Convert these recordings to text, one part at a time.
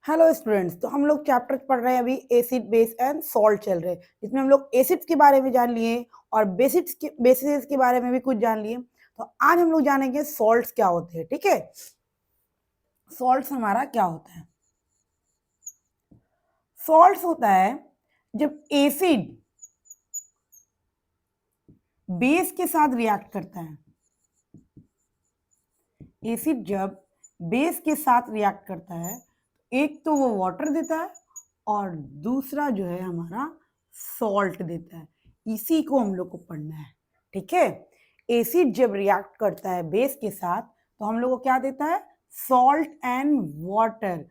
Hello students. तो हम लोग चैप्टर पढ़ रहे हैं अभी एसिड बेस एंड सॉल्ट चल रहे हैं, जिसमें हम लोग एसिड्स के बारे में जान लिए और बेसिस के बारे में भी कुछ जान लिए। तो आज हम लोग जानेंगे सॉल्ट्स क्या होते हैं। ठीक है, सॉल्ट्स हमारा क्या होता है। सॉल्ट्स होता है जब एसिड बेस के साथ रिएक्ट करता है। एसिड जब बेस के साथ रिएक्ट करता है, एक तो वो वाटर देता है और दूसरा जो है हमारा सॉल्ट देता है। इसी को हम लोग को पढ़ना है। ठीक है, एसिड जब रिएक्ट करता है बेस के साथ तो हम लोग को क्या देता है, सॉल्ट एंड वाटर।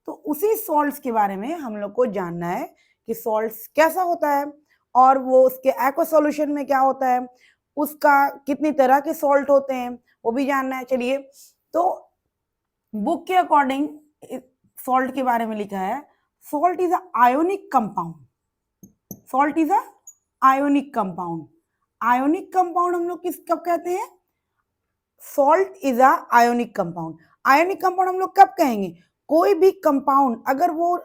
तो उसी सॉल्ट्स के बारे में हम लोग को जानना है कि सॉल्ट्स कैसा होता है और वो उसके एक्वा सॉल्यूशन में क्या होता है, उसका कितनी तरह के सॉल्ट होते हैं वो भी जानना है। चलिए, तो बुक के अकॉर्डिंग सॉल्ट के बारे में लिखा है, salt is a ionic compound. Salt is a ionic compound. Ionic compound हम लोग किस कब कहते हैं, salt is a ionic compound. Ionic compound हम लोग कब कहेंगे, कोई भी कंपाउंड अगर वो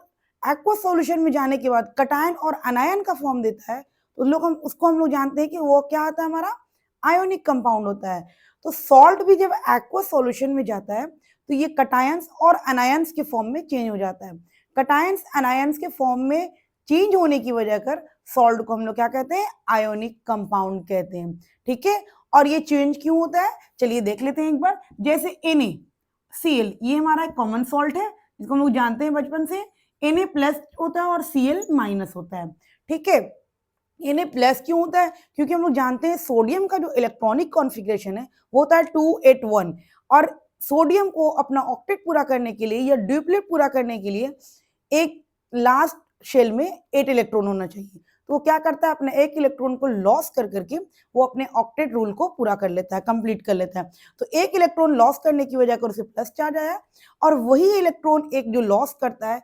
एक्वा सॉल्यूशन में जाने के बाद कटायन और अनायन का फॉर्म देता है तो हम उसको जानते हैं कि वो क्या आता है, हमारा आयोनिक कंपाउंड होता है। तो सॉल्ट भी जब एक्वा सॉल्यूशन में जाता है तो ये कटायंस और अनायंस के फॉर्म में चेंज हो जाता है। कटायंस अनायंस के फॉर्म में चेंज होने की वजह कर सॉल्ट को हम लोग क्या कहते हैं, आयोनिक कंपाउंड कहते हैं। ठीक है, और ये चेंज क्यों होता है, चलिए देख लेते हैं एक बार। जैसे NaCl, ये हमारा एक कॉमन सॉल्ट है जिसको हम लोग जानते हैं बचपन से। Na प्लस होता है और Cl माइनस होता है। ठीक है, Na प्लस क्यों होता है, क्योंकि हम लोग जानते हैं सोडियम का जो इलेक्ट्रॉनिक कॉन्फ़िगरेशन है वो होता है 281, और सोडियम को अपना ऑक्टेट पूरा करने के लिए या ड्यूप्लेट पूरा करने के लिए एक लास्ट शेल में 8 इलेक्ट्रॉन होना चाहिए। तो वो क्या करता है, अपने एक इलेक्ट्रॉन को लॉस कर करके वो अपने ऑक्टेट रूल को पूरा कर लेता है, कंप्लीट कर लेता है। तो एक इलेक्ट्रॉन लॉस करने की वजह कर उसे प्लस चार्ज आया, और वही इलेक्ट्रॉन एक जो लॉस करता है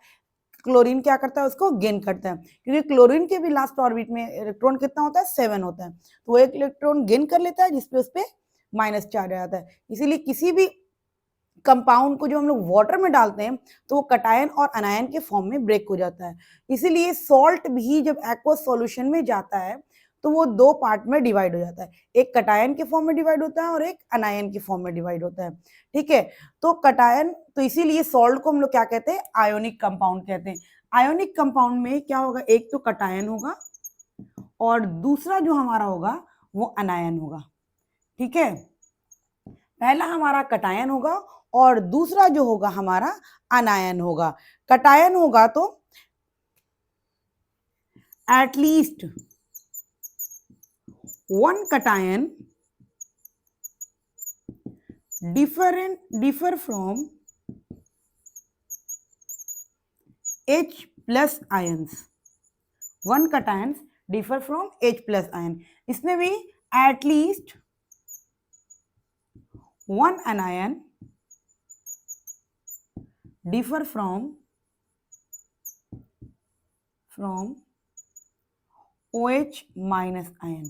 क्लोरीन क्या करता है, उसको गेन करता है, क्योंकि क्लोरीन के भी लास्ट ऑर्बिट में इलेक्ट्रॉन कितना होता है, 7 होता है। तो वो एक इलेक्ट्रॉन गेन कर लेता है जिसपे उस पर माइनस चार्ज आ जाता है। इसीलिए किसी भी कंपाउंड को जो हम लोग वाटर में डालते हैं तो वो कटायन और अनायन के फॉर्म में ब्रेक हो जाता है। इसीलिए सॉल्ट भी जब एक्वस सॉल्यूशन में जाता है तो वो दो पार्ट में डिवाइड हो जाता है, एक कटायन के फॉर्म में डिवाइड होता है और एक अनायन के फॉर्म में डिवाइड होता है। ठीक है, तो कटायन, तो इसीलिए सॉल्ट को हम लोग क्या कहते हैं, आयोनिक कंपाउंड कहते हैं। आयोनिक कंपाउंड में क्या होगा, एक तो कटायन होगा और दूसरा जो हमारा होगा वो अनायन होगा। ठीक है, पहला हमारा कटायन होगा और दूसरा जो होगा हमारा अनायन होगा। कटायन होगा तो at least one cation differ from H plus ions. One cations differ from H plus ion. इसमें भी at least one anion differ from OH minus ion.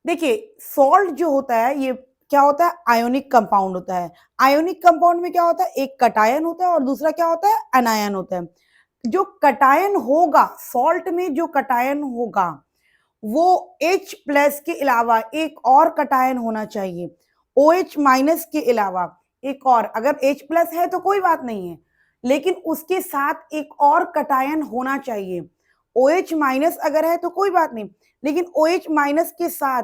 देखिए, सॉल्ट जो होता है ये क्या होता है, आयोनिक कंपाउंड होता है। आयोनिक कंपाउंड में क्या होता है, एक कटायन होता है और दूसरा क्या होता है, अनायन होता है। जो कटायन होगा सॉल्ट में, जो कटायन होगा वो H प्लस के अलावा एक और कटायन होना चाहिए, OH माइनस के अलावा एक और। अगर H प्लस है तो कोई बात नहीं है, लेकिन उसके साथ एक और कटायन होना चाहिए। OH माइनस अगर है तो कोई बात नहीं, लेकिन OH माइनस के साथ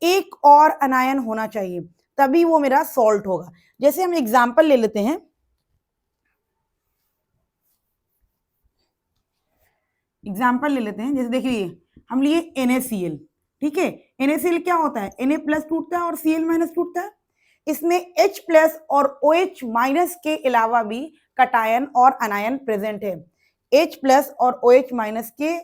एक और अनायन होना चाहिए, तभी वो मेरा सॉल्ट होगा। जैसे हम एग्जांपल ले लेते हैं, जैसे देखिए हम लिए NaCl। ठीक है, NaCl क्या होता है, Na प्लस टूटता है और Cl माइनस टूटता है। इसमें H प्लस और OH माइनस के अलावा भी कटायन और अनायन प्रेजेंट है। H प्लस और OH माइनस के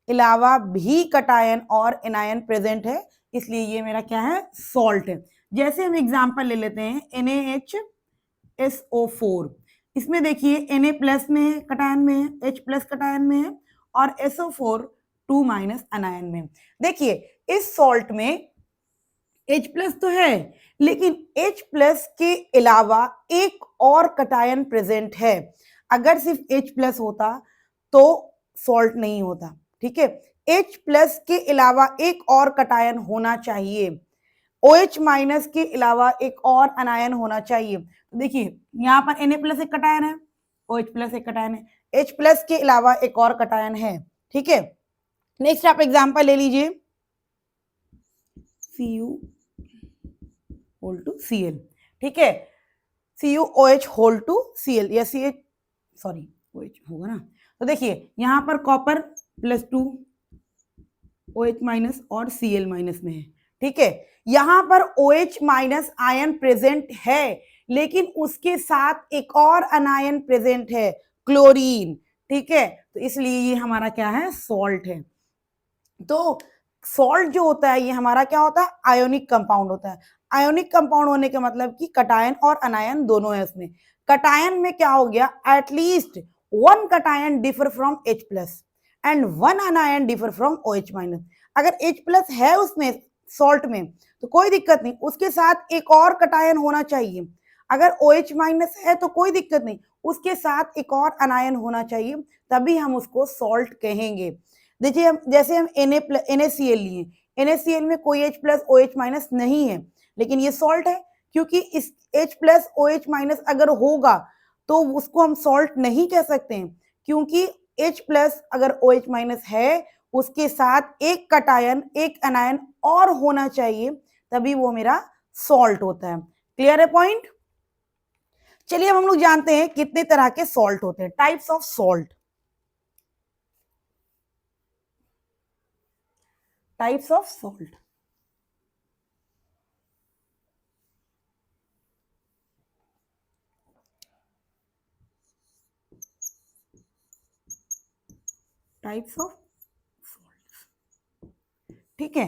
अलावा भी कटायन और अनायन प्रेजेंट है, इसलिए ये मेरा क्या है, सॉल्ट है। जैसे हम एग्जांपल ले लेते हैं NaHSO4। इसमें देखिए Na प्लस में है, कटायन में है, H प्लस कटायन में है और SO4 2 माइनस अनायन में। देखिए इस सॉल्ट में H प्लस तो है, लेकिन H प्लस के अलावा एक और कटायन प्रेजेंट है। अगर सिर्फ H प्लस होता तो सॉल्ट नहीं होता, ठीक है। H प्लस के अलावा एक और कटायन होना चाहिए, OH माइनस के अलावा एक और अनायन होना चाहिए। तो देखिए यहाँ पर Na प्लस एक कटायन है, OH प्लस एक कटायन है, H प्लस के अलावा एक और कटायन है, ठीक है। नेक्स्ट आप एग्जांपल ले लीजिए, Cu होल टू Cl, ठीक है, CuOH होल टू Cl या CH सॉरी OH होगा ना। तो देखिए यहाँ पर कॉपर +2 OH माइनस और Cl माइनस में है, ठीक है। यहाँ पर OH माइनस आयन प्रेजेंट है, लेकिन उसके साथ एक और अनायन प्रेजेंट है, क्लोरीन, ठीक है। तो इसलिए ये हमारा क्या है, सॉल्ट है। तो सॉल्ट जो होता है ये हमारा क्या होता है, आयोनिक कंपाउंड होता है। आयोनिक कंपाउंड होने के मतलब कि कटायन और अनायन दोनों है उसमें। कटायन में क्या हो गया, at least one cation differ from H plus and one अनायन differ from OH minus. अगर H प्लस है उसमें सॉल्ट में तो कोई दिक्कत नहीं, उसके साथ एक और कटायन होना चाहिए। अगर OH माइनस है तो कोई दिक्कत नहीं, उसके साथ एक और अनायन होना चाहिए, तभी हम उसको सॉल्ट कहेंगे। देखिए हम जैसे हम NaCl लिए, NaCl में कोई H प्लस OH माइनस नहीं है, लेकिन ये सॉल्ट है, क्योंकि इस H प्लस OH माइनस अगर होगा तो उसको हम सॉल्ट नहीं कह सकते हैं, क्योंकि H प्लस अगर OH माइनस है उसके साथ एक कटायन एक अनायन और होना चाहिए, तभी वो मेरा सॉल्ट होता है। क्लियर है पॉइंट। चलिए अब हम लोग जानते हैं कितने तरह के सॉल्ट होते हैं, types of salt. Types of salt, types of salt, ठीक है।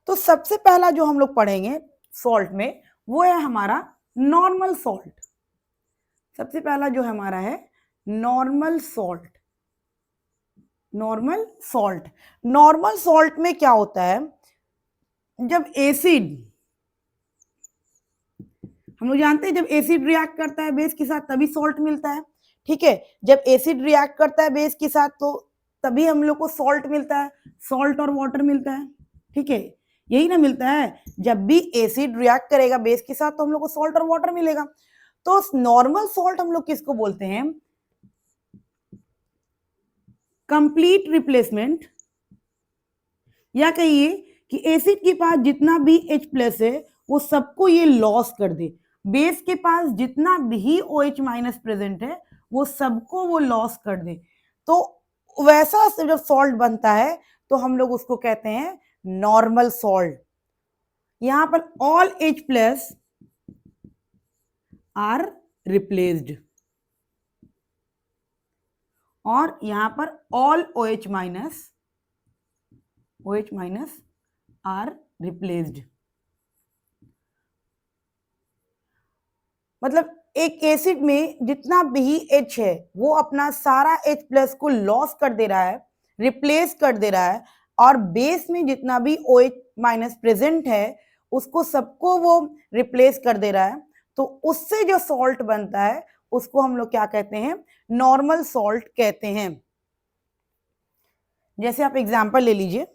तो सबसे पहला जो हम लोग पढ़ेंगे सॉल्ट में वो है हमारा नॉर्मल सॉल्ट। सबसे पहला जो हमारा है normal salt. Normal salt, normal salt में क्या होता है, जब एसिड, हम लोग जानते हैं जब एसिड रिएक्ट करता है बेस के साथ तभी सॉल्ट मिलता है, ठीक है। जब एसिड रिएक्ट करता है बेस के साथ तो तभी हम लोग को सॉल्ट मिलता है, सॉल्ट और वाटर मिलता है, ठीक है, यही ना मिलता है। जब भी एसिड रिएक्ट करेगा बेस के साथ तो हम लोग को सॉल्ट और वाटर मिलेगा। तो नॉर्मल सॉल्ट हम लोग किसको बोलते हैं, कंप्लीट रिप्लेसमेंट, या कहिए कि एसिड के पास जितना भी H प्लस है वो सबको ये लॉस कर दे, बेस के पास जितना भी OH माइनस प्रेजेंट है वो सबको वो लॉस कर दे। तो वैसा जब सॉल्ट बनता है तो हम लोग उसको कहते हैं नॉर्मल सॉल्ट। यहां पर all H plus are replaced और यहां पर all OH minus are replaced. मतलब एक एसिड में जितना भी H है वो अपना सारा H प्लस को लॉस कर दे रहा है, रिप्लेस कर दे रहा है, और बेस में जितना भी OH माइनस प्रेजेंट है उसको सबको वो रिप्लेस कर दे रहा है। तो उससे जो सॉल्ट बनता है उसको हम लोग क्या कहते हैं, नॉर्मल सॉल्ट कहते हैं। जैसे आप एग्जांपल ले लीजिए,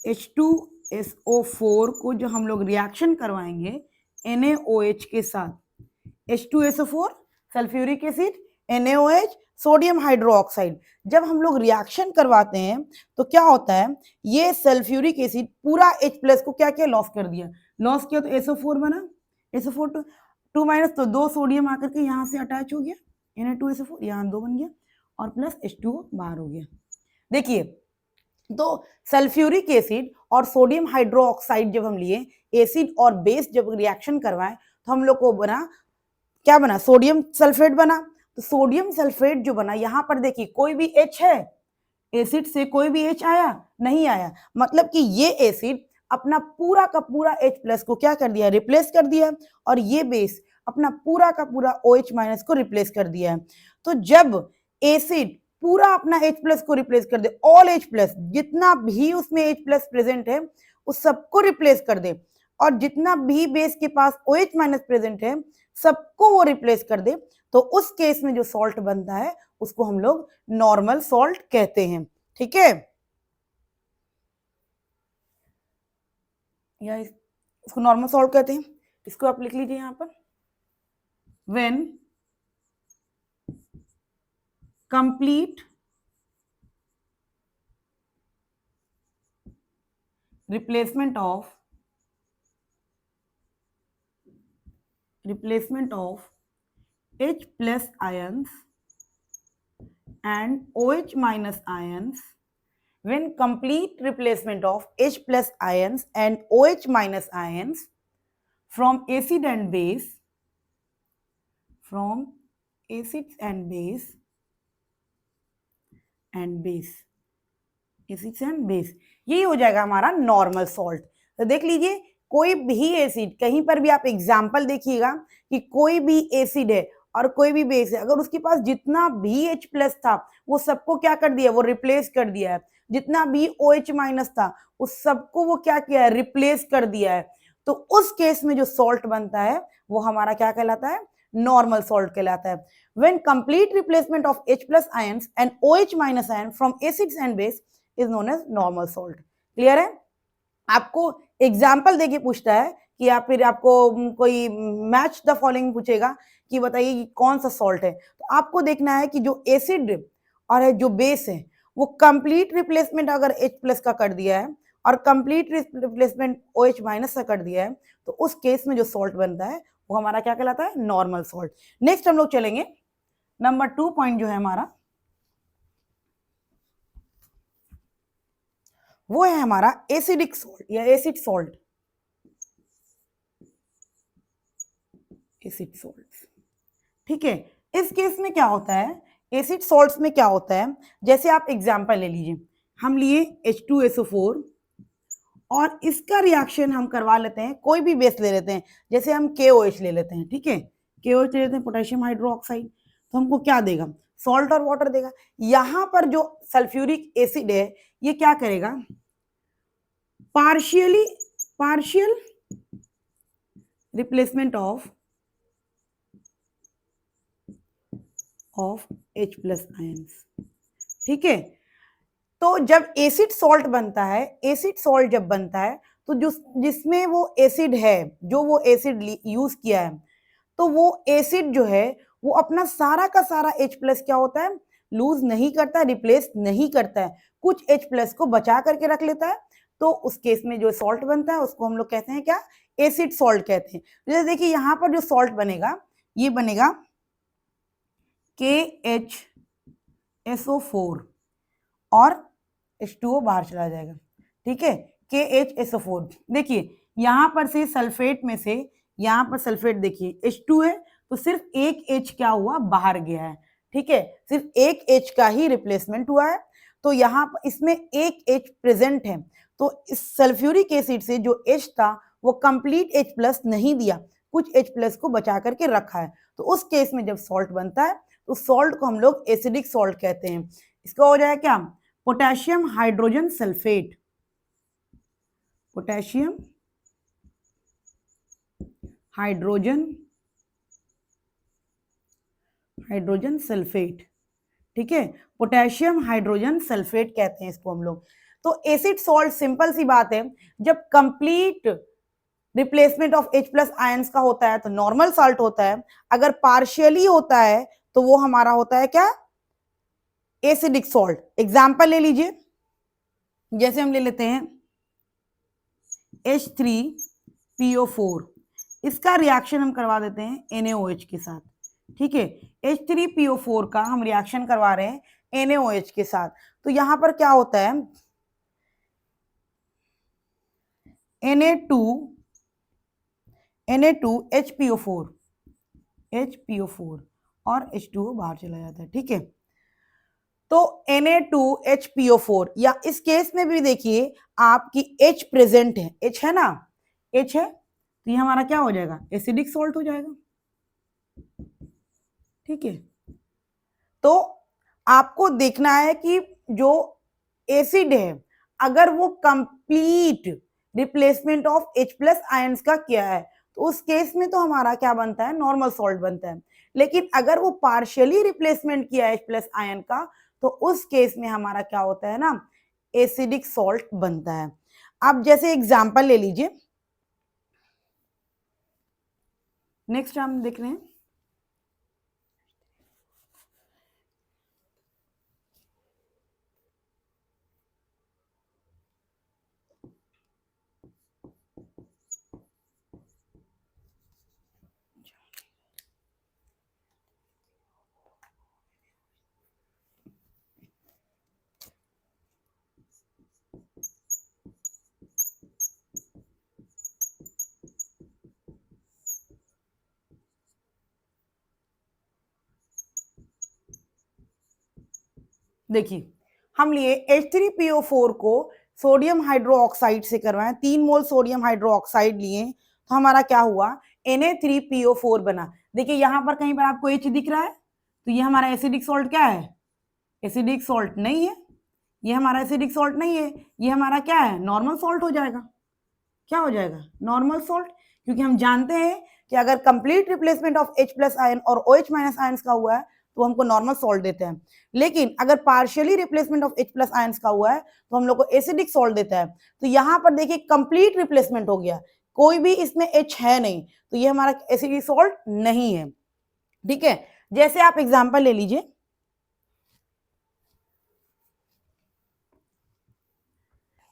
H2SO4 को जो हम लोग रिएक्शन करवाएंगे NaOH के साथ, H2SO4 sulphuric acid, NaOH sodium hydroxide, जब हम लोग रिएक्शन करवाते हैं तो क्या होता है, ये सल्फ्यूरिक एसिड पूरा H प्लस को क्या क्या लॉस कर दिया, लॉस किया तो SO4 बना, SO4 2 माइनस, तो 2 सोडियम आकर के यहाँ से अटैच हो गया, Na2SO4 यहाँ 2 बन गया और प्लस H2O बाहर हो गया। देखिए तो सल्फ्यूरिक एसिड और सोडियम हाइड्रोक्साइड जब हम लिए, एसिड और बेस जब रिएक्शन करवाएं तो हम लोग को बना क्या, बना सोडियम सल्फेट बना। तो सोडियम सल्फेट जो बना, यहां पर देखिए कोई भी H है, एसिड से कोई भी H आया नहीं आया, मतलब कि ये एसिड अपना पूरा का पूरा H प्लस को क्या कर दिया, रिप्लेस कर दिया, और ये बेस अपना पूरा का पूरा OH माइनस को रिप्लेस कर दिया है। तो जब एसिड पूरा अपना H प्लस को रिप्लेस कर दे, ऑल H प्लस जितना भी उसमें H प्लस प्रेजेंट है उस सबको रिप्लेस कर दे, और जितना भी बेस के पास OH माइनस प्रेजेंट है सबको वो रिप्लेस कर दे, तो उस केस में जो सॉल्ट बनता है उसको हम लोग नॉर्मल सॉल्ट कहते हैं। ठीक है, या इसको नॉर्मल सॉल्ट कहते हैं। इसको आप लिख लीजिए यहां पर, when complete replacement of H plus ions and OH minus ions, when complete replacement of H plus ions and OH minus ions from acid and base, from acids and base acids and base, यही हो जाएगा हमारा normal salt. तो देख लीजिए, कोई भी acid, कहीं पर भी आप एग्जाम्पल देखिएगा कि कोई भी एसिड है और कोई भी बेस है, अगर उसके पास जितना भी H प्लस था वो सबको क्या कर दिया, वो रिप्लेस कर दिया है। जितना भी OH माइनस था उस सबको वो क्या किया है, रिप्लेस कर दिया है। तो उस केस में जो सॉल्ट बनता है वो हमारा क्या कहलाता है, नॉर्मल सॉल्ट कहलाता है। When complete replacement of H plus ions and OH minus ion from acids and base is known as normal salt। Clear है? आपको एग्जाम्पल देके पूछता है कि या फिर आपको कोई मैच द फॉलोइंग पूछेगा कि बताइए कि कौन सा सॉल्ट है, तो आपको देखना है कि जो एसिड और जो बेस है वो कंप्लीट रिप्लेसमेंट अगर H प्लस का कर दिया है और कंप्लीट रिप्लेसमेंट OH माइनस का कर दिया है, तो उस केस में जो सॉल्ट बनता है वो हमारा क्या कहलाता है, नॉर्मल सॉल्ट। नेक्स्ट हम लोग चलेंगे नंबर 2 पॉइंट जो है हमारा, वो है हमारा एसिडिक सॉल्ट या एसिड सॉल्ट। एसिड सॉल्ट, ठीक है। इस केस में क्या होता है, एसिड सॉल्ट्स में क्या होता है, जैसे आप एग्जांपल ले लीजिए, हम लिए H2SO4 और इसका रिएक्शन हम करवा लेते हैं, कोई भी बेस ले लेते हैं, जैसे हम KOH ले लेते हैं, ठीक है, KOH ले लेते हैं, पोटेशियम हाइड्रोक्साइड, तो हमको क्या देगा, सॉल्ट और वाटर देगा। यहां पर जो सल्फ्यूरिक एसिड है ये क्या करेगा, partial replacement of H plus ions, ठीक है। तो जब एसिड सॉल्ट बनता है, एसिड सॉल्ट जब बनता है तो जिसमें वो एसिड है, जो वो एसिड यूज किया है, तो वो एसिड जो है वो अपना सारा का सारा H प्लस क्या होता है, लूज नहीं करता है, रिप्लेस नहीं करता है, कुछ H प्लस को बचा करके रख लेता है। तो उस केस में जो सॉल्ट बनता है उसको हम लोग कहते हैं क्या, एसिड सॉल्ट कहते हैं। जैसे देखिए यहां पर जो सॉल्ट बनेगा ये बनेगा KHSO4 और H2O बाहर चला जाएगा, ठीक है, KHSO4। देखिए यहां पर से सल्फेट में से, यहां पर सल्फेट देखिए H2 है तो सिर्फ एक H क्या हुआ, बाहर गया है, ठीक है, सिर्फ एक H का ही रिप्लेसमेंट हुआ है। तो यहाँ पर इसमें एक H प्रेजेंट है, तो इस सल्फ्यूरिक एसिड से जो H था वो कंप्लीट H प्लस नहीं दिया, कुछ H प्लस को बचा करके रखा है। तो उस केस में जब सॉल्ट बनता है तो सॉल्ट को हम लोग एसिडिक सॉल्ट कहते हैं। इसका हो जाए क्या, potassium hydrogen sulphate, potassium hydrogen sulphate, ठीक है, पोटेशियम हाइड्रोजन सल्फेट कहते हैं इसको हम लोग। तो एसिड सॉल्ट सिंपल सी बात है, जब complete replacement of H plus ions का होता है तो नॉर्मल सॉल्ट होता है, अगर पार्शियली होता है तो वो हमारा होता है क्या, एसिडिक सॉल्ट। एग्जाम्पल ले लीजिए, जैसे हम ले लेते हैं H3PO4, इसका रिएक्शन हम करवा देते हैं NaOH के साथ, ठीक है, H3PO4 का हम रिएक्शन करवा रहे हैं NaOH के साथ। तो यहां पर क्या होता है, Na2HPO4 और H2O बाहर चला जाता है, ठीक है। तो Na2HPO4, या इस केस में भी देखिए आपकी H प्रेजेंट है, H है ना, H है तो ये हमारा क्या हो जाएगा, एसिडिक सॉल्ट हो जाएगा, ठीक है। तो आपको देखना है कि जो एसिड है अगर वो complete replacement of H plus ions का किया है तो उस केस में तो हमारा क्या बनता है, नॉर्मल सॉल्ट बनता है। लेकिन अगर वो पार्शियली रिप्लेसमेंट किया H प्लस आयन का, तो उस केस में हमारा क्या होता है ना, एसिडिक सॉल्ट बनता है। अब जैसे एग्जाम्पल ले लीजिए, नेक्स्ट हम देख रहे हैं देखिए, हम लिए H3PO4 को सोडियम हाइड्रोक्साइड से करवाएं, 3 मोल सोडियम हाइड्रोक्साइड लिए, तो हमारा क्या हुआ, Na3PO4 बना। देखिए यहाँ पर कहीं पर आपको H दिख रहा है, तो ये हमारा एसिडिक सॉल्ट क्या है, एसिडिक सॉल्ट नहीं है, ये हमारा एसिडिक सॉल्ट नहीं है, ये हमारा क्या है, नॉर्मल सॉल्ट हो जाएगा। क्या हो जाएगा, नॉर्मल सॉल्ट, क्योंकि हम जानते हैं कि अगर complete replacement of H plus ion और OH माइनस आयंस का हुआ है तो हमको नॉर्मल सॉल्ट देते हैं। लेकिन अगर partially replacement of H plus ions का हुआ है तो हम लोग को एसिडिक सॉल्ट देता है। तो यहाँ पर देखिए कंप्लीट रिप्लेसमेंट हो गया, कोई भी इसमें H है नहीं, तो ये हमारा एसिडिक सॉल्ट नहीं है। ठीक है, जैसे आप एग्जाम्पल ले लीजिए,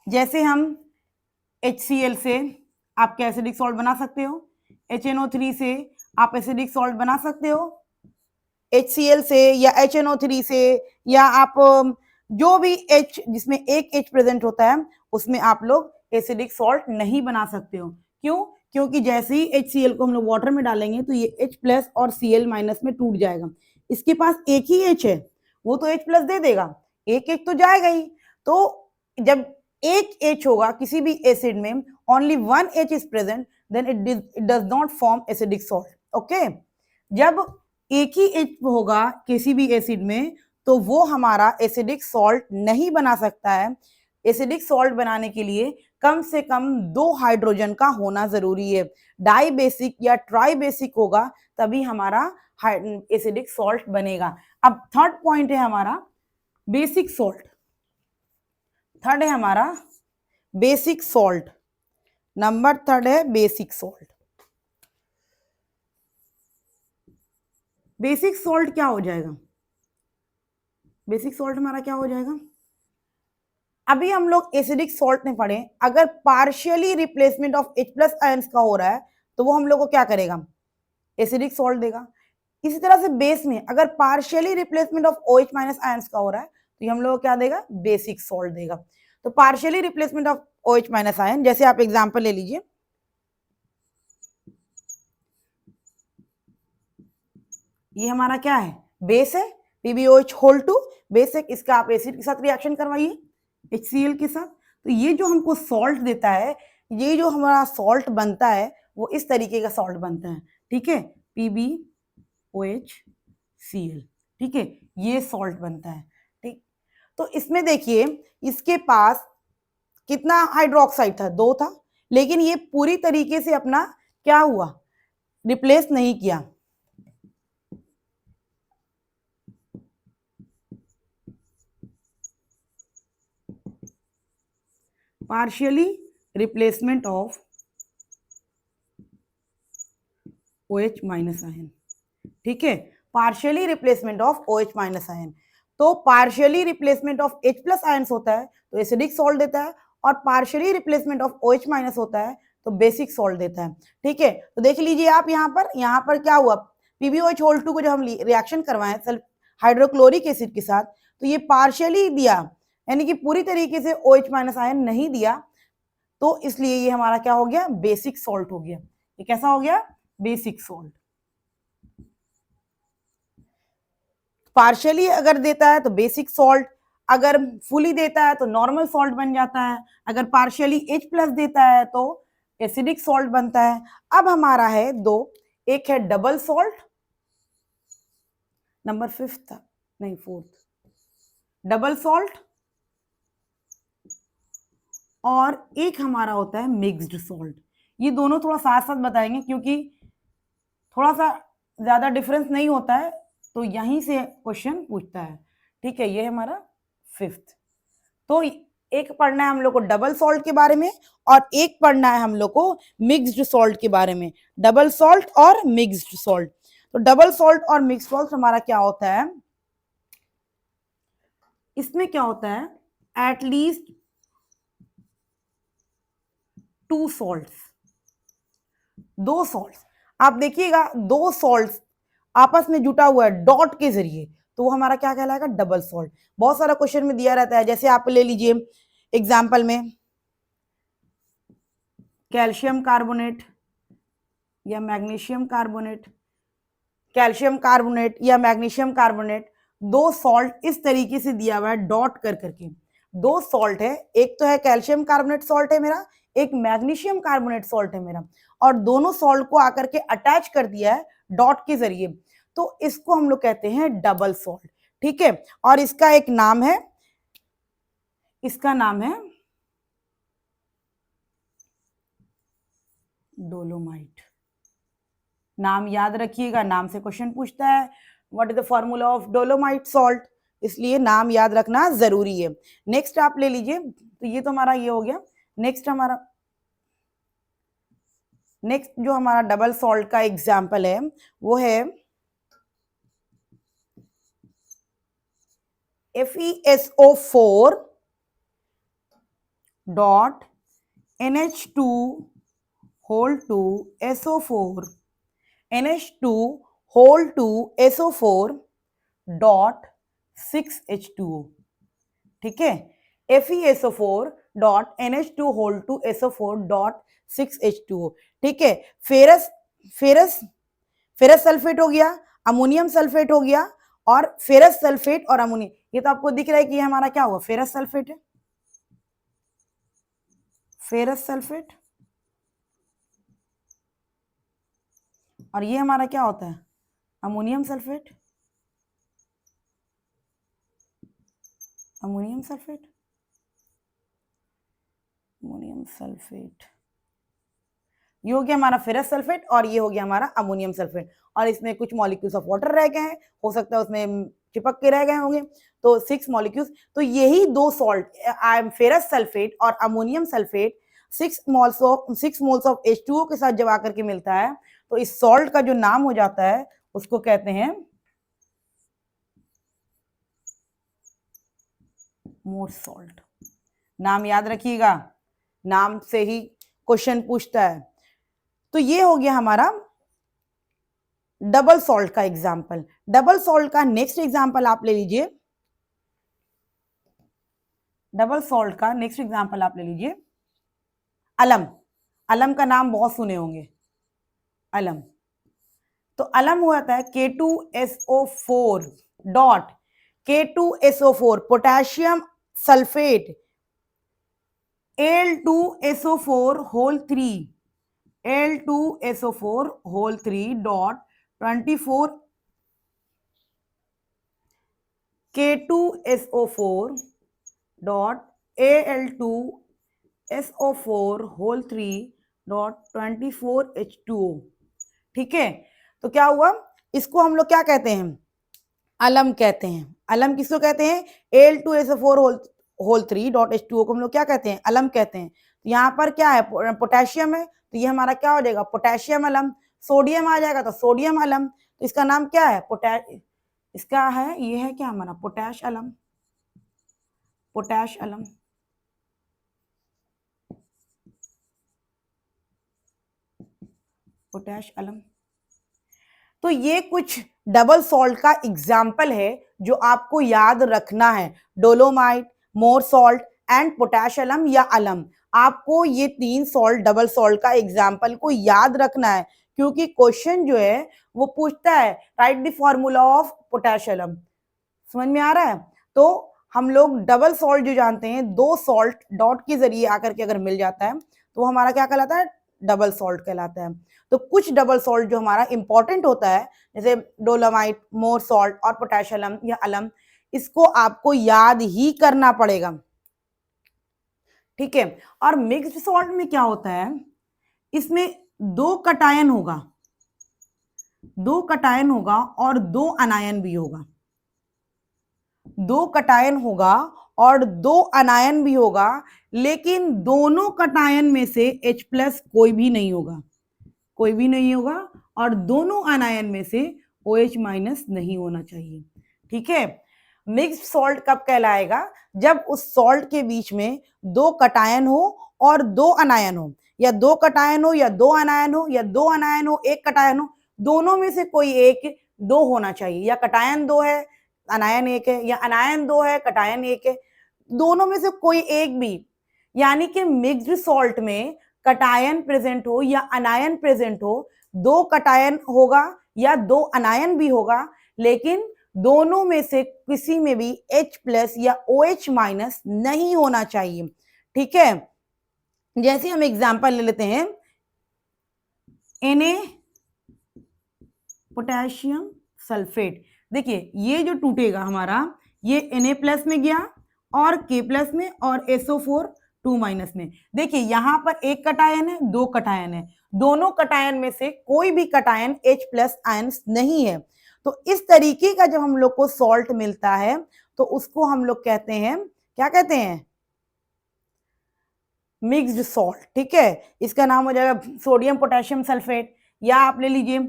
जैसे हम HCl से आप क्या एसिडिक सॉल्ट बना सकते हो, HNO3 से आप एसिडिक सॉल्ट बना सकते हो, HCl से या HNO3 से, या आप जो भी H जिसमें एक H प्रेजेंट होता है उसमें आप लोग एसिडिक सॉल्ट नहीं बना सकते हो। क्यों, क्योंकि जैसे ही HCl को हम लोग वाटर में डालेंगे तो ये H प्लस और Cl माइनस में टूट जाएगा। इसके पास एक ही H है, वो तो H प्लस दे देगा, एक H तो जाएगा ही। तो जब एक H होगा किसी भी एसिड में, only one H is present, then it does not form acidic salt. Okay, जब एक ही H होगा किसी भी एसिड में तो वो हमारा एसिडिक सॉल्ट नहीं बना सकता है। एसिडिक सॉल्ट बनाने के लिए कम से कम 2 हाइड्रोजन का होना जरूरी है, डाई बेसिक या ट्राई बेसिक होगा तभी हमारा एसिडिक सॉल्ट बनेगा। अब थर्ड पॉइंट है हमारा बेसिक सॉल्ट, थर्ड है हमारा बेसिक सॉल्ट, नंबर थर्ड है बेसिक सॉल्ट। बेसिक सॉल्ट क्या हो जाएगा, बेसिक सॉल्ट हमारा क्या हो जाएगा, अभी हम लोग एसिडिक सॉल्ट में पढ़े, अगर partially replacement of H plus ions का हो रहा है तो वो हम लोग को क्या करेगा, एसिडिक सॉल्ट देगा। इसी तरह से बेस में अगर partially replacement of OH minus ions का हो रहा है तो हम लोग को क्या देगा, बेसिक सॉल्ट देगा। तो partially replacement of OH minus ion, जैसे आप एग्जांपल ले लीजिए, ये हमारा क्या है, बेस है, PbOH होल 2 बेस है, इसका आप एसिड के साथ रिएक्शन करवाइए HCl के साथ, तो ये जो हमको सॉल्ट देता है, ये जो हमारा सॉल्ट बनता है वो इस तरीके का सॉल्ट बनता है। ठीक है, PbOHCl, ठीक है, ये सॉल्ट बनता है। ठीक, तो इसमें देखिए इसके पास कितना हाइड्रोक्साइड था, 2 था, लेकिन ये पूरी तरीके से अपना क्या हुआ, रिप्लेस नहीं किया। Partially replacement of OH minus ion, ठीक है, partially replacement of OH minus ion. तो partially replacement of H plus ions होता है तो एसिडिक सॉल्ट देता है, और partially replacement of OH minus होता है तो बेसिक सॉल्ट देता है। ठीक है, तो देख लीजिए आप यहाँ पर क्या हुआ, PbOH होल 2 को जब हम रिएक्शन करवाएं हाइड्रोक्लोरिक एसिड के साथ तो ये पार्शियली दिया, यानी कि पूरी तरीके से OH माइनस आयन नहीं दिया, तो इसलिए ये हमारा क्या हो गया, बेसिक सॉल्ट हो गया। ये कैसा हो गया, बेसिक सॉल्ट। पार्शियली अगर देता है तो बेसिक सॉल्ट, अगर फुली देता है तो नॉर्मल सॉल्ट बन जाता है, अगर पार्शियली H प्लस देता है तो एसिडिक सॉल्ट बनता है। अब हमारा है 2, एक है डबल सॉल्ट, नंबर 5th नहीं 4th, डबल सॉल्ट, और एक हमारा होता है मिक्स्ड सॉल्ट। ये दोनों थोड़ा साथ साथ बताएंगे क्योंकि थोड़ा सा ज्यादा डिफरेंस नहीं होता है, तो यहीं से क्वेश्चन पूछता है। ठीक है, ये है हमारा 5th। तो एक पढ़ना है हम लोग को डबल सॉल्ट के बारे में और एक पढ़ना है हम लोग को मिक्स्ड सॉल्ट के बारे में। डबल सॉल्ट और मिक्स्ड सॉल्ट। तो डबल सॉल्ट और मिक्स्ड सॉल्ट हमारा क्या होता है, इसमें क्या होता है, एटलीस्ट 2 सॉल्ट्स, 2 सॉल्ट्स। आप देखिएगा 2 सॉल्ट्स आपस में जुटा हुआ है डॉट के जरिए, तो वो हमारा क्या कहलाएगा, डबल सॉल्ट। बहुत सारा क्वेश्चन में दिया रहता है, जैसे आप ले लीजिए एग्जाम्पल में कैल्शियम कार्बोनेट या मैग्नीशियम कार्बोनेट, कैल्शियम कार्बोनेट या मैग्नीशियम कार्बोनेट, 2 सॉल्ट इस तरीके से दिया हुआ है डॉट कर करके। 2 सॉल्ट है, एक तो है कैल्शियम कार्बोनेट सॉल्ट है मेरा, एक मैग्नीशियम कार्बोनेट सॉल्ट है मेरा, और दोनों सॉल्ट को आकर के अटैच कर दिया है डॉट के जरिए, तो इसको हम लोग कहते हैं डबल सॉल्ट। ठीक है, और इसका एक नाम है, इसका नाम है डोलोमाइट। नाम याद रखिएगा, नाम से क्वेश्चन पूछता है what is the formula of dolomite salt, इसलिए नाम याद रखना जरूरी है। नेक्स्ट आप ले लीजिए, तो ये तो हमारा ये हो गया। नेक्स्ट जो हमारा डबल सॉल्ट का एग्जाम्पल है वो है FeSO4 dot NH2 whole 2 SO4 NH2 whole 2 SO4 dot 6H2O। ठीक है, FeSO4 dot NH2 whole 2 SO4 dot 6H2O। ठीक है, फेरस फेरस फेरस सल्फेट हो गया, अमोनियम सल्फेट हो गया, और फेरस सल्फेट और अमोनियम, ये तो आपको दिख रहा है कि ये हमारा क्या हुआ, फेरस सल्फेट है, फेरस सल्फेट, और ये हमारा क्या होता है, ammonium sulphate, ammonium sulphate, ammonium sulphate, ये हो गया हमारा फेरस सल्फेट और ये हो गया हमारा अमोनियम सल्फेट, और इसमें कुछ मॉलिक्यूल्स ऑफ वाटर रह गए हैं, हो सकता है उसमें चिपक के रह गए होंगे, तो 6 मॉलिक्यूल्स। तो यही 2 सॉल्ट फेरस सल्फेट और ammonium sulphate 6 moles of H2O के साथ जब आकर के मिलता है, तो इस सॉल्ट का जो नाम हो जाता है उसको कहते हैं मोर सॉल्ट। नाम याद रखिएगा, नाम से ही क्वेश्चन पूछता है। तो ये हो गया हमारा डबल सॉल्ट का एग्जाम्पल। डबल सॉल्ट का नेक्स्ट एग्जाम्पल आप ले लीजिए, डबल सॉल्ट का नेक्स्ट एग्जाम्पल आप ले लीजिए अलम। अलम का नाम बहुत सुने होंगे, अलम। तो अलम होता है K2SO4 dot K2SO4 potassium sulphate Al2SO4 whole 3 Al2SO4 whole 3 dot 24 K2SO4 dot Al2SO4 whole 3 dot 24H2O। ठीक है, तो क्या हुआ, इसको हम लोग क्या कहते हैं, अलम कहते हैं। अलम किसको कहते हैं, Al2SO4 होल 3 डॉट H2O को हम लोग क्या कहते हैं, अलम कहते हैं। तो यहाँ पर क्या है, पोटेशियम है, तो ये हमारा क्या हो जाएगा, पोटेशियम अलम। सोडियम आ जाएगा तो सोडियम अलम। तो इसका नाम क्या है, इसका है, ये है क्या हमारा, पोटैश अलम, पोटैश अलम। पोटैश अलम। तो ये कुछ डबल सॉल्ट का एग्जाम्पल है जो आपको याद रखना है, dolomite, more salt and potash अलम या अलम। आपको ये 3 सॉल्ट डबल सॉल्ट का एग्जाम्पल को याद रखना है, क्योंकि क्वेश्चन जो है वो पूछता है right the formula of potash अलम। समझ में आ रहा है। तो हम लोग डबल सॉल्ट जो जानते हैं, 2 सॉल्ट डॉट के जरिए आकर के अगर मिल जाता है तो वो हमारा क्या कहलाता है, डबल सॉल्ट कहलाता है। तो कुछ डबल सॉल्ट जो हमारा इंपॉर्टेंट होता है, जैसे डोलोमाइट, मोर सॉल्ट और पोटैश अलम या अलम, इसको आपको याद ही करना पड़ेगा। ठीक है, और मिक्स्ड सॉल्ट में क्या होता है, इसमें दो कटायन होगा, दो कटायन होगा और दो अनायन भी होगा, दो कटायन होगा और दो अनायन भी होगा, लेकिन दोनों कटायन में से H प्लस कोई भी नहीं होगा, कोई भी नहीं होगा, और दोनों अनायन में से OH माइनस नहीं होना चाहिए। ठीक है, मिक्स्ड सॉल्ट कब कहलाएगा? जब उस सॉल्ट के बीच में दो कटायन हो और दो अनायन हो, या दो कटायन हो या दो अनायन हो, या दो अनायन हो एक कटायन हो, दोनों में से कोई एक दो होना चाहिए, या कटायन दो है अनायन एक है, या अनायन दो है कटायन एक है, दोनों में से कोई एक भी। यानी कि मिक्स्ड सॉल्ट में कटायन प्रेजेंट हो या अनायन प्रेजेंट हो, दो कटायन होगा या दो अनायन भी होगा, लेकिन दोनों में से किसी में भी H प्लस या OH माइनस नहीं होना चाहिए। ठीक है, जैसे हम एग्जांपल ले लेते हैं, Na पोटेशियम सल्फेट। देखिए ये जो टूटेगा हमारा, ये Na प्लस में गया और K प्लस में और SO4 2 माइनस में। देखिए यहां पर एक कटायन है, दो कटायन है, दोनों कटायन में से कोई भी कटायन H प्लस आयंस नहीं है। तो इस तरीके का जब हम लोग को सॉल्ट मिलता है तो उसको हम लोग कहते हैं, क्या कहते हैं? Mixed salt. ठीक है, इसका नाम हो जाएगा सोडियम पोटेशियम सल्फेट, या आप ले लीजिए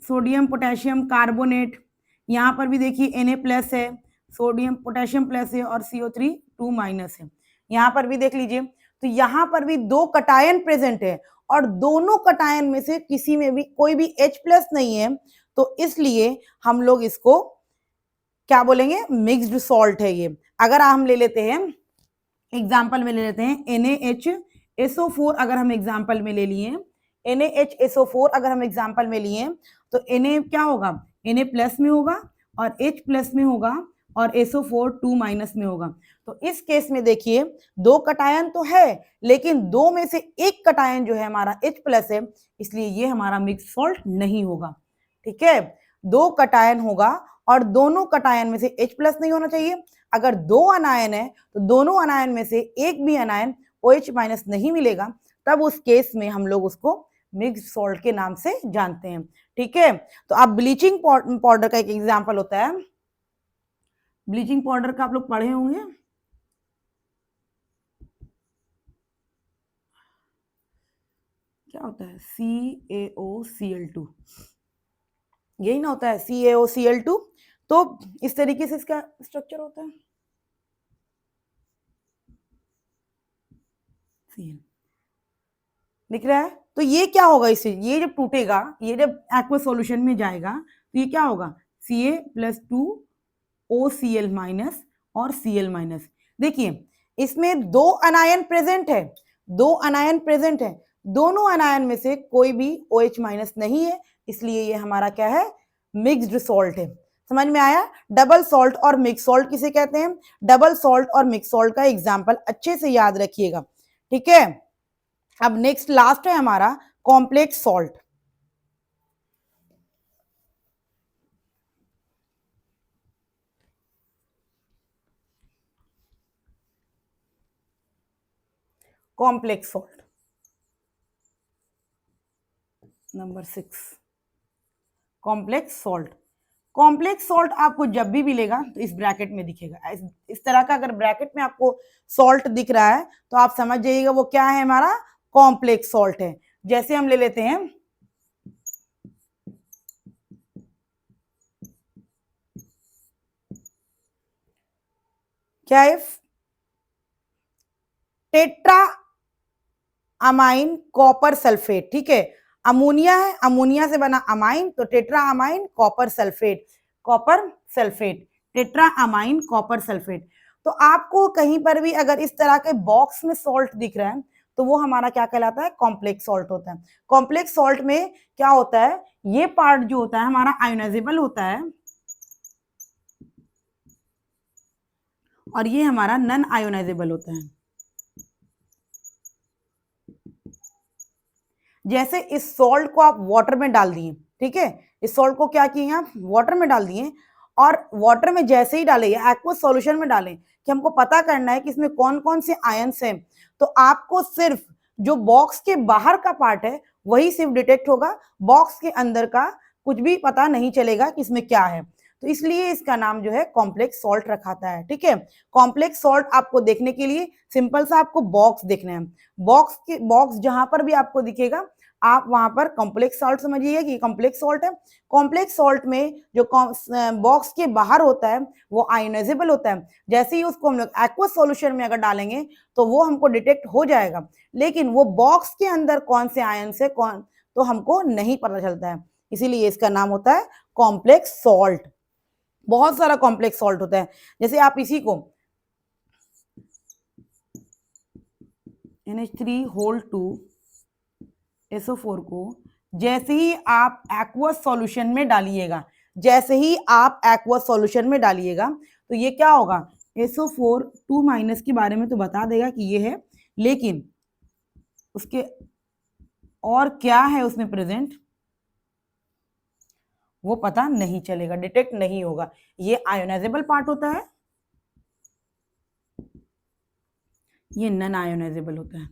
सोडियम पोटेशियम कार्बोनेट। यहाँ पर भी देखिए Na प्लस है, सोडियम पोटेशियम प्लस है और CO3 2 माइनस है। यहाँ पर भी देख लीजिए, तो यहाँ पर भी दो कटायन प्रेजेंट है और दोनों कटायन में से किसी में भी कोई भी H प्लस नहीं है, तो इसलिए हम लोग इसको क्या बोलेंगे? मिक्स्ड सॉल्ट है ये। अगर हम ले लेते हैं एग्जाम्पल में ले लेते हैं NaHSO4, अगर हम एग्जाम्पल में ले लिए NaHSO4 अगर हम एग्जाम्पल में लिए तो Na क्या होगा? Na प्लस में होगा और H प्लस में होगा और SO4 2 माइनस में होगा। तो इस केस में देखिए दो कटायन तो है, लेकिन दो में से एक कटायन जो है हमारा H प्लस है, इसलिए ये हमारा मिक्स सॉल्ट नहीं होगा। ठीक है, दो कटायन होगा और दोनों कटायन में से H प्लस नहीं होना चाहिए। अगर दो अनायन है तो दोनों अनायन में से एक भी अनायन OH माइनस नहीं मिलेगा, तब उस केस में हम लोग उसको मिक्स्ड सॉल्ट के नाम से जानते हैं। ठीक है, तो आप ब्लीचिंग पाउडर का एक एग्जांपल होता है, ब्लीचिंग पाउडर का आप लोग पढ़े होंगे, क्या होता है? CaOCl2, यही ना होता है CaOCl2। तो इस तरीके से इसका स्ट्रक्चर होता है, दिख रहा है? तो ये क्या होगा इससे, ये जब टूटेगा, ये जब एक्वस सॉल्यूशन में जाएगा तो ये क्या होगा? Ca प्लस 2 OCl माइनस और Cl माइनस। देखिए इसमें दो अनायन प्रेजेंट है, दो अनायन प्रेजेंट है, दोनों अनायन में से कोई भी OH माइनस नहीं है, इसलिए ये हमारा क्या है? मिक्स्ड सॉल्ट है। समझ में आया? डबल सॉल्ट और मिक्स सॉल्ट किसे कहते हैं? डबल सॉल्ट और मिक्स सॉल्ट का एग्जाम्पल अच्छे से याद रखिएगा। ठीक है, अब नेक्स्ट लास्ट है हमारा complex salt. Complex salt number 6, complex salt. Complex salt आपको जब भी मिलेगा तो इस ब्रैकेट में दिखेगा, इस तरह का अगर ब्रैकेट में आपको सॉल्ट दिख रहा है तो आप समझ जाइएगा वो क्या है? हमारा कॉम्प्लेक्स सॉल्ट है। जैसे हम ले लेते हैं क्या है? Tetra amine copper sulphate. ठीक है, अमोनिया है, अमोनिया से बना अमाइन, तो tetra amine copper sulphate, copper sulphate, tetra amine copper sulphate. तो आपको कहीं पर भी अगर इस तरह के बॉक्स में सॉल्ट दिख रहा है तो वो हमारा क्या कहलाता है? कॉम्प्लेक्स सॉल्ट होता है। कॉम्प्लेक्स सॉल्ट में क्या होता है? ये पार्ट जो होता है हमारा आयोनाइजेबल होता है और ये हमारा नॉन आयोनाइजेबल होता है। जैसे इस सॉल्ट को आप वाटर में डाल दिए, ठीक है, इस सॉल्ट को क्या किए आप? वाटर में डाल दिए, और वाटर में जैसे ही डाले या एक्वस सॉल्यूशन में डालें कि हमको पता करना है कि इसमें कौन कौन से आयंस हैं, तो आपको सिर्फ जो बॉक्स के बाहर का पार्ट है वही सिर्फ डिटेक्ट होगा, बॉक्स के अंदर का कुछ भी पता नहीं चलेगा कि इसमें क्या है। तो इसलिए इसका नाम जो है कॉम्प्लेक्स सॉल्ट रखाता है। ठीक है, कॉम्प्लेक्स सॉल्ट आपको देखने के लिए सिंपल सा आपको बॉक्स देखना है, बॉक्स जहां पर भी आपको दिखेगा आप वहां पर कॉम्प्लेक्स सॉल्ट समझिए कि कॉम्प्लेक्स सॉल्ट है। कॉम्प्लेक्स सॉल्ट में जो बॉक्स के बाहर होता है वो आयोनाइजेबल होता है। जैसे ही उसको हम लोग एक्वस सॉल्यूशन में अगर डालेंगे तो वो हमको डिटेक्ट हो जाएगा, लेकिन वो बॉक्स के अंदर कौन से आयन से कौन तो हमको नहीं पता चलता है, इसीलिए इसका नाम होता है कॉम्प्लेक्स सॉल्ट। बहुत सारा कॉम्प्लेक्स सॉल्ट होता है, जैसे आप इसी को NH3 को जैसे ही आप एक्वस सॉल्यूशन में डालिएगा, जैसे ही आप एक्वस सॉल्यूशन में डालिएगा तो ये क्या होगा, SO4 2- के बारे में तो बता देगा कि ये है, लेकिन उसके और क्या है उसमें प्रेजेंट वो पता नहीं चलेगा, डिटेक्ट नहीं होगा। ये आयोनाइजेबल पार्ट होता है, ये नॉन आयोनाइजेबल होता है।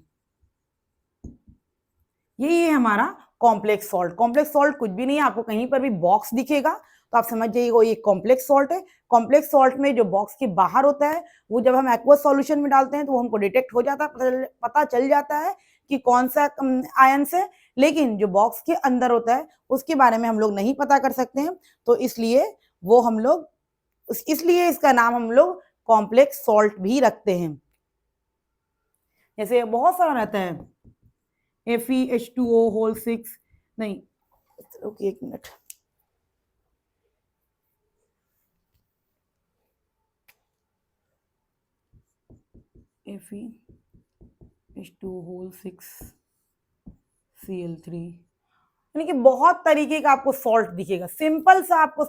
ये हमारा कॉम्प्लेक्स सॉल्ट। कॉम्प्लेक्स सॉल्ट कुछ भी नहीं है, आपको कहीं पर भी बॉक्स दिखेगा तो आप समझ जाइएगा ये कॉम्प्लेक्स सॉल्ट है। कॉम्प्लेक्स सॉल्ट में जो बॉक्स के बाहर होता है वो जब हम एक्वस सॉल्यूशन में डालते हैं तो वो हमको डिटेक्ट हो जाता है, पता चल जाता है कि कौन सा आयन है, लेकिन जो बॉक्स के अंदर होता है उसके बारे में हम लोग नहीं पता कर सकते हैं। तो इसलिए वो हम लोग इसलिए इसका नाम हम लोग कॉम्प्लेक्स सॉल्ट भी रखते हैं। जैसे बहुत सारा रहता है FeH2O होल 6 नहीं, ओके एक मिनट, FeH2O होल 6 Cl3, यानी कि बहुत तरीके का आपको सॉल्ट दिखेगा। सिंपल सा आपको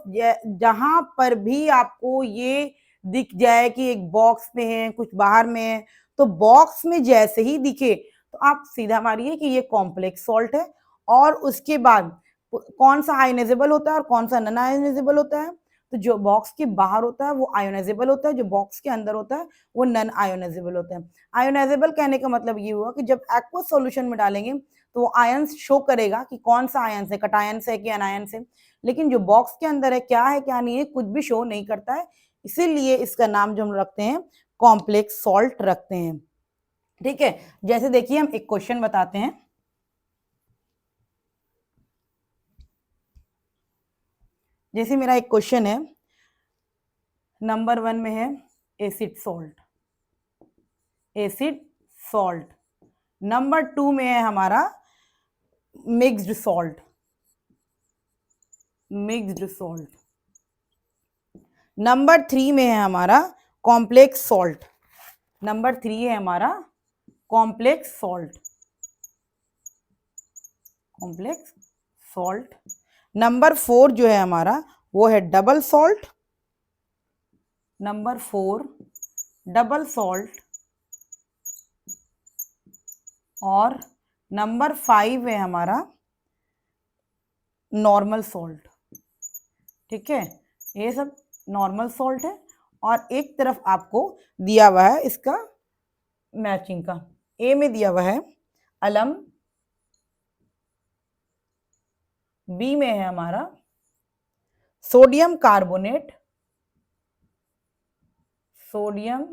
जहां पर भी आपको ये दिख जाए कि एक बॉक्स में है कुछ बाहर में है, तो बॉक्स में जैसे ही दिखे तो आप सीधा मारिए कि ये कॉम्प्लेक्स सॉल्ट है। और उसके बाद कौन सा आयोनाइजेबल होता है और कौन सा नॉन आयोनाइजेबल होता है, तो जो बॉक्स के बाहर होता है वो आयोनाइजेबल होता है, जो बॉक्स के अंदर होता है वो नॉन आयोनाइजेबल होता है। आयोनाइजेबल कहने का मतलब ये हुआ कि जब एक्वस सॉल्यूशन में डालेंगे तो वो आयंस शो करेगा कि कौन सा आयंस है, कटायंस है कि अनायंस है, लेकिन जो बॉक्स के अंदर है क्या नहीं है कुछ भी शो नहीं करता है। इसीलिए इसका नाम जो हम रखते हैं कॉम्प्लेक्स सॉल्ट रखते हैं। ठीक है, जैसे देखिए हम एक क्वेश्चन बताते हैं। जैसे मेरा एक क्वेश्चन है, नंबर 1 में है acid salt, acid salt. Number 2 में है हमारा mixed salt, mixed salt. Number 3 में है हमारा कॉम्प्लेक्स सॉल्ट, नंबर 3 है हमारा complex salt, complex salt. Number 4 जो है हमारा वो है double salt, number 4 double salt. और नंबर 5 है हमारा नॉर्मल सॉल्ट। ठीक है, ये सब नॉर्मल सॉल्ट है। और एक तरफ आपको दिया हुआ है इसका मैचिंग का, ए में दिया हुआ है अलम, बी में है हमारा सोडियम कार्बोनेट, सोडियम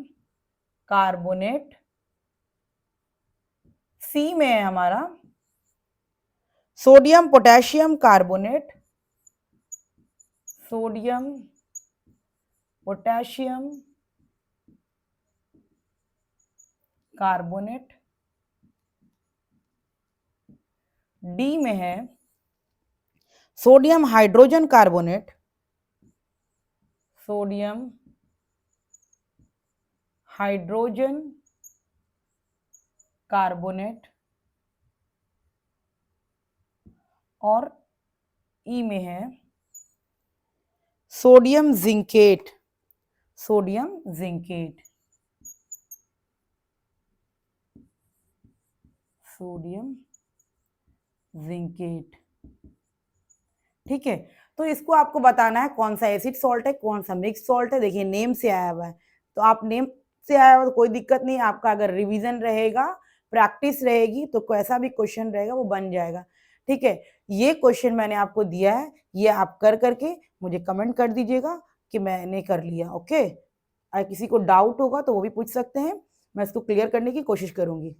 कार्बोनेट। सी में है हमारा sodium potassium carbonate, sodium potassium carbonate. D में है sodium hydrogen carbonate, sodium hydrogen carbonate. और ई में है sodium zincate, sodium zincate, sodium zincate. ठीक है, तो इसको आपको बताना है कौन सा एसिड सॉल्ट है कौन सा मिक्स सॉल्ट है। देखिए नेम से आया हुआ है, तो आप नेम से आया हुआ तो कोई दिक्कत नहीं, आपका अगर रिवीजन रहेगा प्रैक्टिस रहेगी तो कैसा भी क्वेश्चन रहेगा वो बन जाएगा। ठीक है, ये क्वेश्चन मैंने आपको दिया है, ये आप कर करके मुझे कमेंट कर दीजिएगा कि मैंने कर लिया। ओके, अगर किसी को डाउट होगा तो वो भी पूछ सकते हैं, मैं इसको क्लियर करने की कोशिश करूंगी।